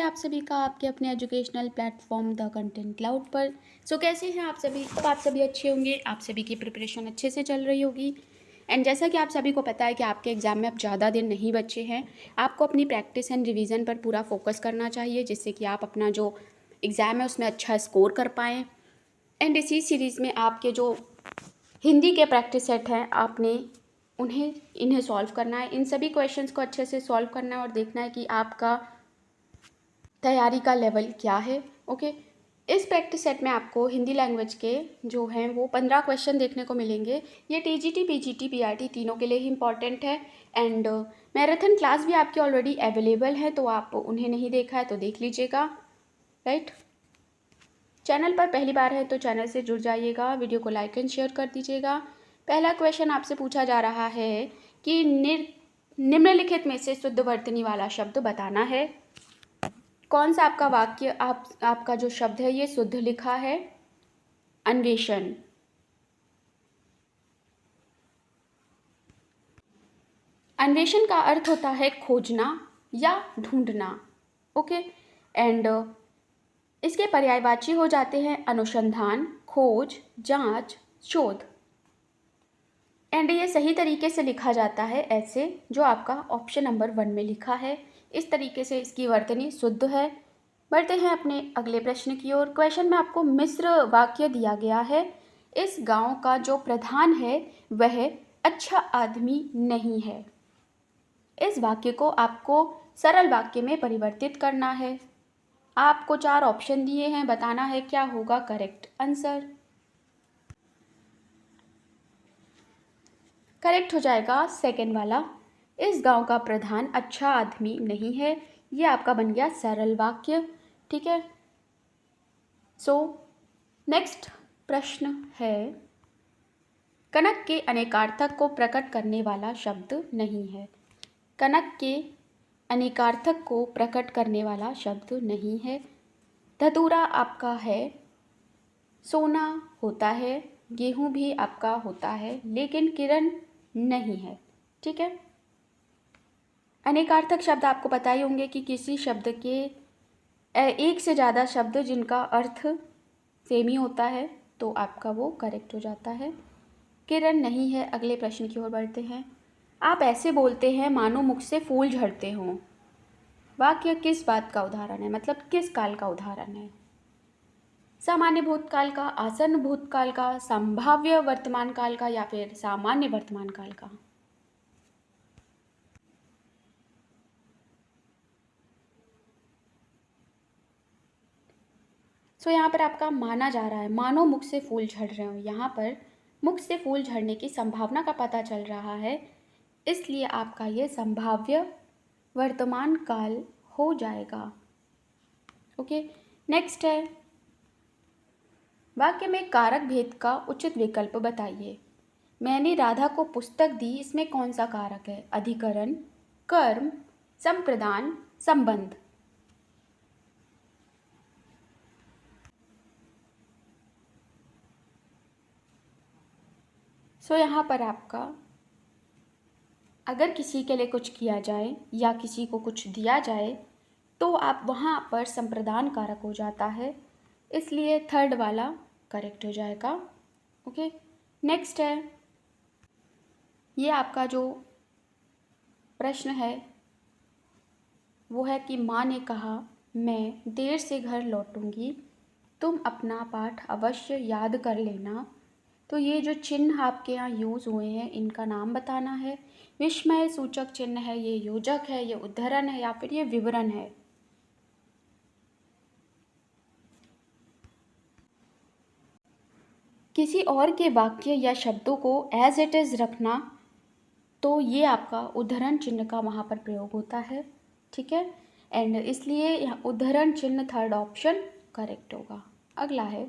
आप सभी का आपके अपने educational platform the content cloud पर। कैसे हैं आप सभी? तो आप सभी अच्छे होंगे, आप सभी की प्रिपरेशन अच्छे से चल रही होगी। एंड जैसा कि आप सभी को पता है कि आपके एग्ज़ाम में अब ज़्यादा दिन नहीं बचे हैं, आपको अपनी प्रैक्टिस एंड रिवीजन पर पूरा फोकस करना चाहिए, जिससे कि आप अपना जो एग्ज़ाम है उसमें अच्छा स्कोर कर पाएँ। एंड इसी सीरीज़ में आपके जो हिंदी के प्रैक्टिस सेट हैं, आपने इन्हें सॉल्व करना है। इन सभी क्वेश्चंस को अच्छे से सॉल्व करना है और देखना है कि आपका तैयारी का लेवल क्या है। ओके, इस प्रैक्टिस सेट में आपको हिंदी लैंग्वेज के जो हैं वो 15 क्वेश्चन देखने को मिलेंगे। ये टीजीटी, पीजीटी, पीआरटी तीनों के लिए ही इंपॉर्टेंट है। एंड मैराथन क्लास भी आपकी ऑलरेडी अवेलेबल है, तो आप उन्हें नहीं देखा है तो देख लीजिएगा। राइट, चैनल पर पहली बार है तो चैनल से जुड़ जाइएगा, वीडियो को लाइक एंड शेयर कर दीजिएगा। पहला क्वेश्चन आपसे पूछा जा रहा है कि निम्नलिखित में से शुद्ध वर्तनी वाला शब्द बताना है। कौन सा आपका वाक्य आपका जो शब्द है ये शुद्ध लिखा है? अन्वेषण। अन्वेषण का अर्थ होता है खोजना या ढूंढना। ओके, एंड इसके पर्यायवाची हो जाते हैं अनुसंधान, खोज, जांच, शोध। एंड ये सही तरीके से लिखा जाता है ऐसे जो आपका ऑप्शन नंबर 1 में लिखा है। इस तरीके से इसकी वर्तनी शुद्ध है। बढ़ते हैं अपने अगले प्रश्न की ओर। क्वेश्चन में आपको मिश्र वाक्य दिया गया है। इस गांव का जो प्रधान है वह अच्छा आदमी नहीं है। इस वाक्य को आपको सरल वाक्य में परिवर्तित करना है। आपको 4 ऑप्शन दिए हैं, बताना है क्या होगा करेक्ट आंसर। करेक्ट हो जाएगा सेकंड वाला, इस गांव का प्रधान अच्छा आदमी नहीं है। ये आपका बन गया सरल वाक्य। ठीक है, नेक्स्ट प्रश्न है, कनक के अनेकार्थक को प्रकट करने वाला शब्द नहीं है। कनक के अनेकार्थक को प्रकट करने वाला शब्द नहीं है। धतूरा आपका है, सोना होता है, गेहूं भी आपका होता है, लेकिन किरण नहीं है। ठीक है, अनेकार्थक शब्द आपको पता ही होंगे कि किसी शब्द के एक से ज़्यादा शब्द जिनका अर्थ सेम ही होता है, तो आपका वो करेक्ट हो जाता है। किरण नहीं है। अगले प्रश्न की ओर बढ़ते हैं। आप ऐसे बोलते हैं मानो मुख से फूल झड़ते हों। वाक्य किस बात का उदाहरण है, मतलब किस काल का उदाहरण है? सामान्य भूतकाल का, आसन्न भूतकाल का, संभाव्य वर्तमान काल का, या फिर सामान्य वर्तमान काल का? यहाँ पर आपका माना जा रहा है मानो मुख से फूल झड़ रहे हो। यहाँ पर मुख से फूल झड़ने की संभावना का पता चल रहा है, इसलिए आपका ये संभाव्य वर्तमान काल हो जाएगा। ओके, नेक्स्ट है, वाक्य में कारक भेद का उचित विकल्प बताइए। मैंने राधा को पुस्तक दी, इसमें कौन सा कारक है? अधिकरण, कर्म, संप्रदान, संबंध। यहाँ पर आपका अगर किसी के लिए कुछ किया जाए या किसी को कुछ दिया जाए तो आप वहाँ पर संप्रदान कारक हो जाता है, इसलिए थर्ड वाला करेक्ट हो जाएगा। ओके, नेक्स्ट है, ये आपका जो प्रश्न है वो है कि माँ ने कहा मैं देर से घर लौटूंगी, तुम अपना पाठ अवश्य याद कर लेना। तो ये जो चिन्ह आपके यहाँ यूज़ हुए हैं इनका नाम बताना है। विस्मय सूचक चिन्ह है, ये योजक है, ये उद्धरण है, या फिर ये विवरण है? किसी और के वाक्य या शब्दों को एज इट इज़ रखना, तो ये आपका उद्धरण चिन्ह का वहाँ पर प्रयोग होता है। ठीक है, एंड इसलिए यहाँ उद्धरण चिन्ह थर्ड ऑप्शन करेक्ट होगा। अगला है,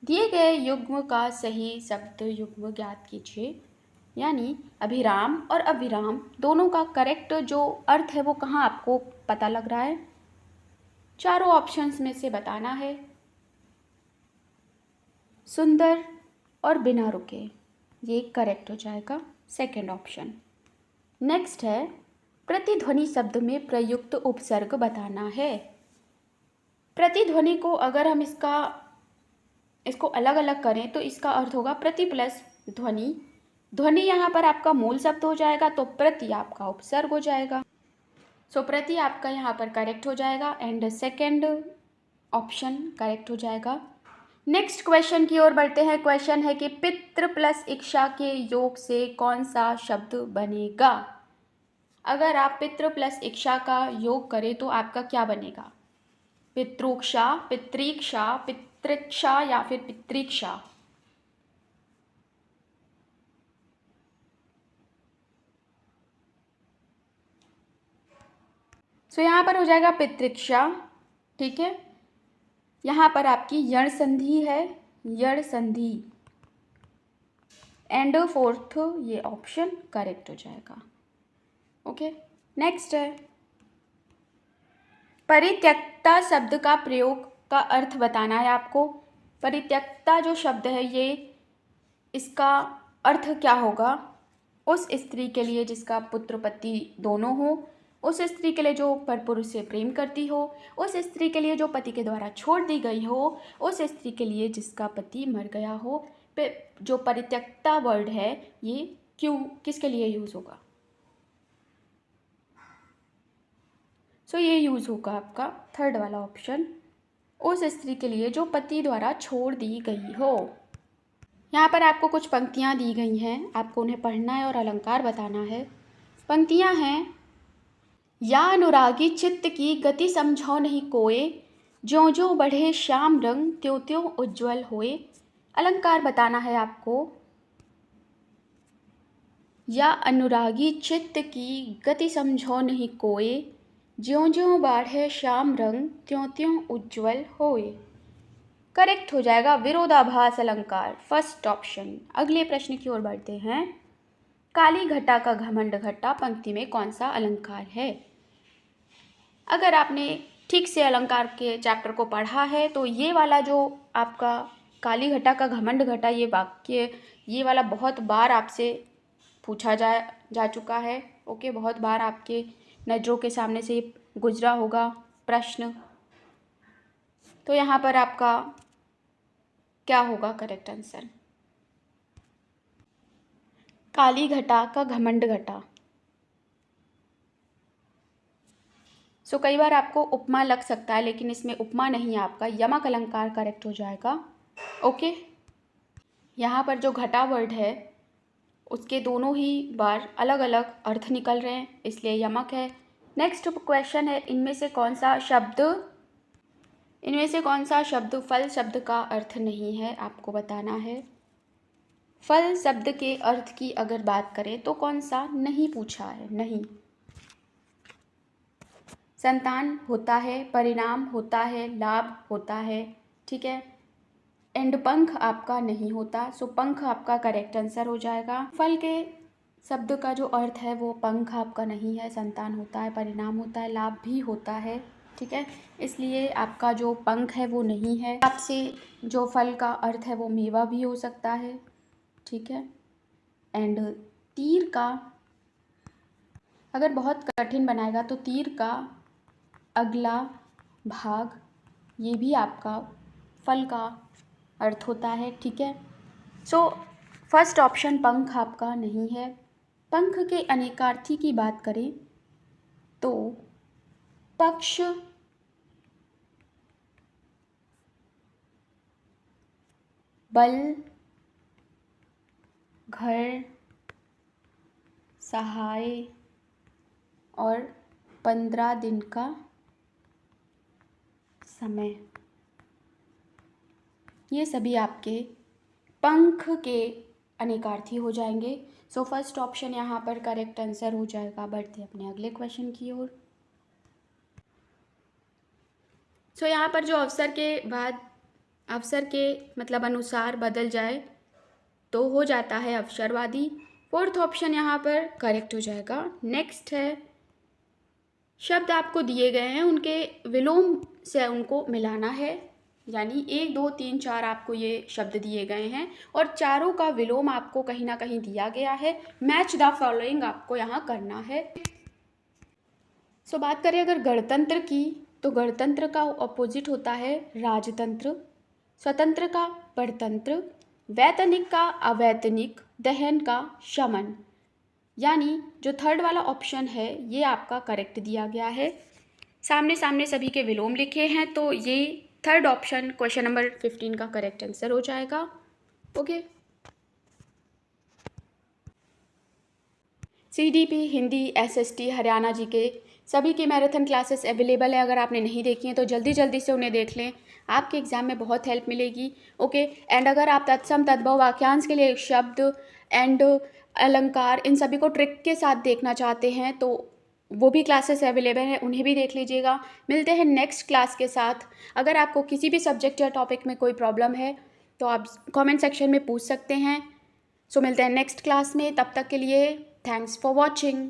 दिए गए युग्म का सही शब्द युग्म ज्ञात कीजिए। यानी अभिराम और अविराम दोनों का करेक्ट जो अर्थ है वो कहाँ आपको पता लग रहा है? चारों ऑप्शंस में से बताना है। सुंदर और बिना रुके, ये करेक्ट हो जाएगा सेकंड ऑप्शन। नेक्स्ट है, प्रतिध्वनि शब्द में प्रयुक्त उपसर्ग बताना है। प्रतिध्वनि को अगर हम इसको अलग अलग करें तो इसका अर्थ होगा प्रति प्लस ध्वनि। ध्वनि यहाँ पर आपका मूल शब्द हो जाएगा, तो प्रति आपका उपसर्ग हो जाएगा। सो प्रति आपका यहाँ पर करेक्ट हो जाएगा एंड सेकेंड ऑप्शन करेक्ट हो जाएगा। नेक्स्ट क्वेश्चन की ओर बढ़ते हैं। क्वेश्चन है कि पितृ प्लस इक्षा के योग से कौन सा शब्द बनेगा। अगर आप पितृ प्लस इक्षा का योग करें तो आपका क्या बनेगा? पितृक्षा, पितृक्षा, पितृक्षा या फिर पितृक्षा? सो यहाँ पर हो जाएगा पितृक्षा, ठीक है। यहाँ पर आपकी यण संधि है, यण संधि एंड फोर्थ ये ऑप्शन करेक्ट हो जाएगा। ओके, नेक्स्ट है परित्यक्ता शब्द का प्रयोग का अर्थ बताना है आपको। परित्यक्ता जो शब्द है ये इसका अर्थ क्या होगा? उस स्त्री के लिए जिसका पुत्र पति दोनों हो, उस स्त्री के लिए जो परपुरुष से प्रेम करती हो, उस स्त्री के लिए जो पति के द्वारा छोड़ दी गई हो, उस स्त्री के लिए जिसका पति मर गया हो। जो परित्यक्ता वर्ड है ये क्यों किसके लिए यूज़ होगा? सो ये यूज़ होगा आपका थर्ड वाला ऑप्शन, उस स्त्री के लिए जो पति द्वारा छोड़ दी गई हो। यहाँ पर आपको कुछ पंक्तियाँ दी गई हैं, आपको उन्हें पढ़ना है और अलंकार बताना है। पंक्तियाँ हैं, या अनुरागी चित्त की गति समझो नहीं कोय, ज्यों ज्यों बढ़े श्याम रंग त्यों त्यों उज्ज्वल होए। अलंकार बताना है आपको। या अनुरागी चित्त की गति समझो नहीं कोय, ज्यों ज्यों बढ़े श्याम रंग त्यों त्यों उज्ज्वल होए। करेक्ट हो जाएगा विरोधाभास अलंकार, फर्स्ट ऑप्शन। अगले प्रश्न की ओर बढ़ते हैं। काली घटा का घमंड घटा पंक्ति में कौन सा अलंकार है? अगर आपने ठीक से अलंकार के चैप्टर को पढ़ा है तो ये वाला जो आपका काली घटा का घमंड घटा ये वाक्य ये वाला बहुत बार आपसे पूछा जा चुका है। ओके, बहुत बार आपके नज़रों के सामने से गुजरा होगा प्रश्न। तो यहाँ पर आपका क्या होगा करेक्ट आंसर? काली घटा का घमंड घटा। सो कई बार आपको उपमा लग सकता है लेकिन इसमें उपमा नहीं है, आपका यमक अलंकार करेक्ट हो जाएगा। ओके, यहाँ पर जो घटा वर्ड है उसके दोनों ही बार अलग अलग अर्थ निकल रहे हैं, इसलिए यमक है। नेक्स्ट क्वेश्चन है, इनमें से कौन सा शब्द फल शब्द का अर्थ नहीं है, आपको बताना है। फल शब्द के अर्थ की अगर बात करें तो कौन सा नहीं पूछा है? नहीं। संतान होता है, परिणाम होता है, लाभ होता है, ठीक है। एंड पंख आपका नहीं होता, सो पंख आपका करेक्ट आंसर हो जाएगा। फल के शब्द का जो अर्थ है वो पंख आपका नहीं है, संतान होता है, परिणाम होता है, लाभ भी होता है, ठीक है। इसलिए आपका जो पंख है वो नहीं है। आपसे जो फल का अर्थ है वो मेवा भी हो सकता है, ठीक है। एंड तीर का अगर बहुत कठिन बनाएगा तो तीर का अगला भाग ये भी आपका फल का अर्थ होता है, ठीक है। सो फर्स्ट ऑप्शन पंख आपका नहीं है। पंख के अनेकार्थी की बात करें तो पक्ष, बल, घर, सहाय और 15 दिन का समय, ये सभी आपके पंख के अनेकार्थी हो जाएंगे। सो फर्स्ट ऑप्शन यहाँ पर करेक्ट आंसर हो जाएगा। बढ़ते अपने अगले क्वेश्चन की ओर। सो यहाँ पर जो अवसर के बाद अवसर के मतलब अनुसार बदल जाए तो हो जाता है अवसरवादी। फोर्थ ऑप्शन यहाँ पर करेक्ट हो जाएगा। नेक्स्ट है, शब्द आपको दिए गए हैं उनके विलोम से उनको मिलाना है, यानी 1 2 3 4 आपको ये शब्द दिए गए हैं और चारों का विलोम आपको कहीं ना कहीं दिया गया है। मैच द फॉलोइंग आपको यहाँ करना है। सो बात करें अगर गणतंत्र की, तो गणतंत्र का ऑपोजिट होता है राजतंत्र, स्वतंत्र का परतंत्र, वैतनिक का अवैतनिक, दहन का शमन। यानी जो थर्ड वाला ऑप्शन है ये आपका करेक्ट दिया गया है। सामने सामने सभी के विलोम लिखे हैं, तो ये थर्ड ऑप्शन क्वेश्चन नंबर 15 का करेक्ट आंसर हो जाएगा। Okay. CDP Hindi, SST, Haryana GK सभी की मैराथन क्लासेस अवेलेबल है। अगर आपने नहीं देखी हैं तो जल्दी जल्दी से उन्हें देख लें, आपके एग्ज़ाम में बहुत हेल्प मिलेगी। ओके। एंड अगर आप तत्सम तद्भव वाक्यांश के लिए शब्द एंड अलंकार इन सभी को ट्रिक के साथ देखना चाहते हैं तो वो भी क्लासेस अवेलेबल हैं, उन्हें भी देख लीजिएगा। मिलते हैं नेक्स्ट क्लास के साथ। अगर आपको किसी भी सब्जेक्ट या टॉपिक में कोई प्रॉब्लम है तो आप कमेंट सेक्शन में पूछ सकते हैं। सो मिलते हैं नेक्स्ट क्लास में, तब तक के लिए थैंक्स फॉर वॉचिंग।